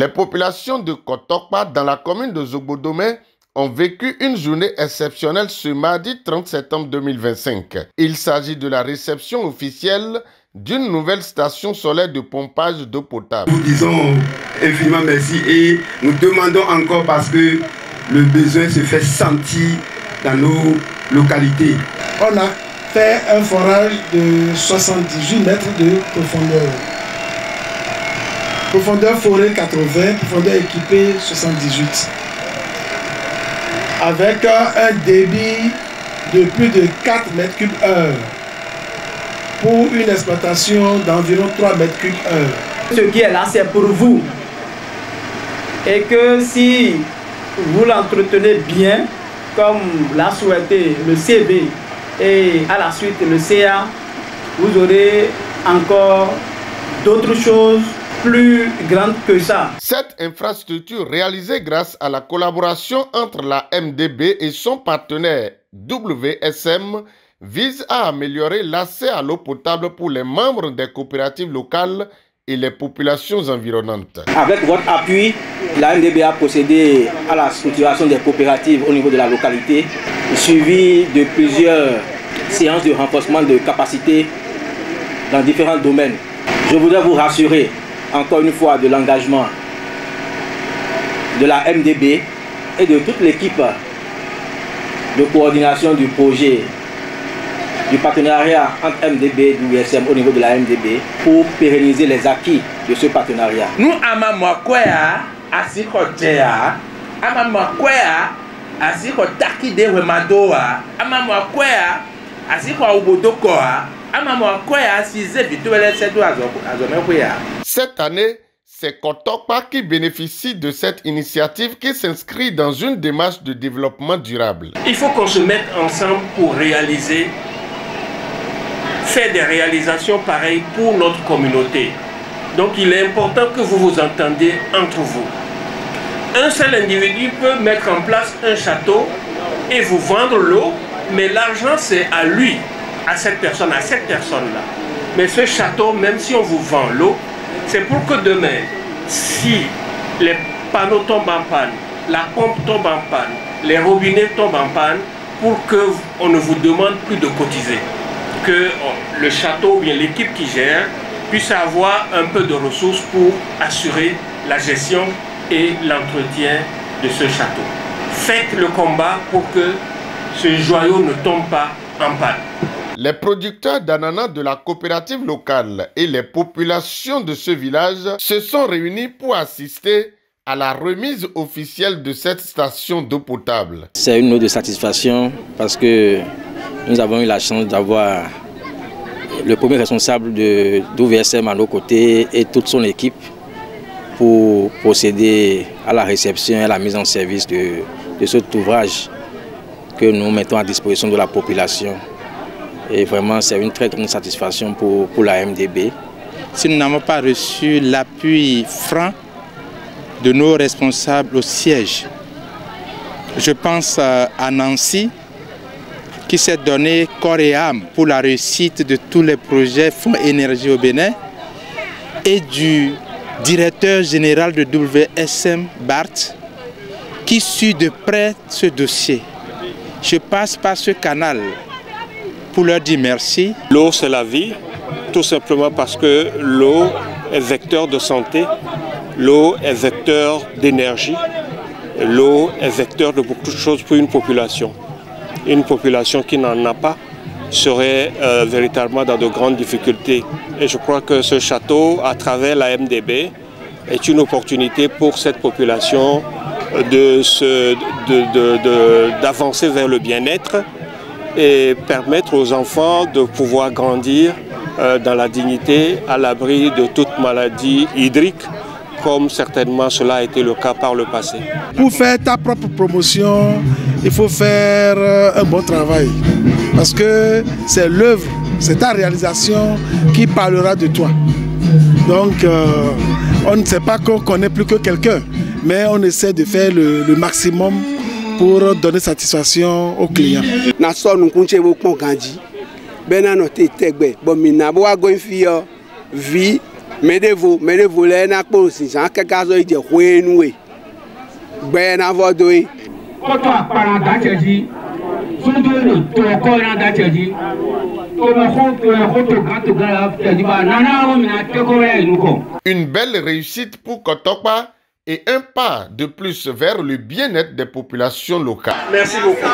Les populations de Kotokpa dans la commune de Zogbodomé ont vécu une journée exceptionnelle ce mardi 30 septembre 2025. Il s'agit de la réception officielle d'une nouvelle station solaire de pompage d'eau potable. Nous disons infiniment merci et nous demandons encore parce que le besoin se fait sentir dans nos localités. On a fait un forage de 78 mètres de profondeur. Profondeur forêt 80, profondeur équipée 78. Avec un débit de plus de 4 mètres cubes heure pour une exploitation d'environ 3 mètres cubes heure. Ce qui est là, c'est pour vous. Et que si vous l'entretenez bien, comme l'a souhaité le CV et à la suite le CA, vous aurez encore d'autres choses plus grandes que ça. Cette infrastructure réalisée grâce à la collaboration entre la MDB et son partenaire WSM vise à améliorer l'accès à l'eau potable pour les membres des coopératives locales et les populations environnantes. Avec votre appui, la MDB a procédé à la structuration des coopératives au niveau de la localité, suivi de plusieurs séances de renforcement de capacité dans différents domaines. Je voudrais vous rassurer encore une fois de l'engagement de la MDB et de toute l'équipe de coordination du projet du partenariat entre MDB et WSM au niveau de la MDB pour pérenniser les acquis de ce partenariat. Nous amamokwea asikotea amamokwea asikotaki wemadoa amamokwea asikoubodokoa amamokwea size vituele sedo azomekwea. Cette année, c'est Kotokpa qui bénéficie de cette initiative qui s'inscrit dans une démarche de développement durable. Il faut qu'on se mette ensemble pour réaliser, faire des réalisations pareilles pour notre communauté. Donc il est important que vous vous entendiez entre vous. Un seul individu peut mettre en place un château et vous vendre l'eau, mais l'argent c'est à lui, à cette personne-là. Mais ce château, même si on vous vend l'eau, c'est pour que demain, si les panneaux tombent en panne, la pompe tombe en panne, les robinets tombent en panne, pour qu'on ne vous demande plus de cotiser. Que le château ou bien l'équipe qui gère puisse avoir un peu de ressources pour assurer la gestion et l'entretien de ce château. Faites le combat pour que ce joyau ne tombe pas en panne. Les producteurs d'ananas de la coopérative locale et les populations de ce village se sont réunis pour assister à la remise officielle de cette station d'eau potable. C'est une note de satisfaction parce que nous avons eu la chance d'avoir le premier responsable de WSM à nos côtés et toute son équipe pour procéder à la réception et à la mise en service de cet ouvrage que nous mettons à disposition de la population. Et vraiment, c'est une très grande satisfaction pour la MDB. Si nous n'avons pas reçu l'appui franc de nos responsables au siège, je pense à Nancy, qui s'est donné corps et âme pour la réussite de tous les projets Fonds Énergie au Bénin, et du directeur général de WSM, Bart, qui suit de près ce dossier. Je passe par ce canal pour leur dire merci. L'eau, c'est la vie, tout simplement parce que l'eau est vecteur de santé, l'eau est vecteur d'énergie, l'eau est vecteur de beaucoup de choses pour une population. Une population qui n'en a pas serait véritablement dans de grandes difficultés. Et je crois que ce château, à travers la MDB, est une opportunité pour cette population d'avancer vers le bien-être et permettre aux enfants de pouvoir grandir dans la dignité, à l'abri de toute maladie hydrique, comme certainement cela a été le cas par le passé. Pour faire ta propre promotion, il faut faire un bon travail. Parce que c'est l'œuvre, c'est ta réalisation qui parlera de toi. Donc, on ne sait pas qu'on connaît plus que quelqu'un, mais on essaie de faire le maximum pour donner satisfaction aux clients. Medevo le na po si san ke gazo ije hwenwe. Gbe na vodoi. Oto apara dacheji. Sundo to ko na dacheji. Une belle réussite pour Kotokpa et un pas de plus vers le bien-être des populations locales. Merci beaucoup.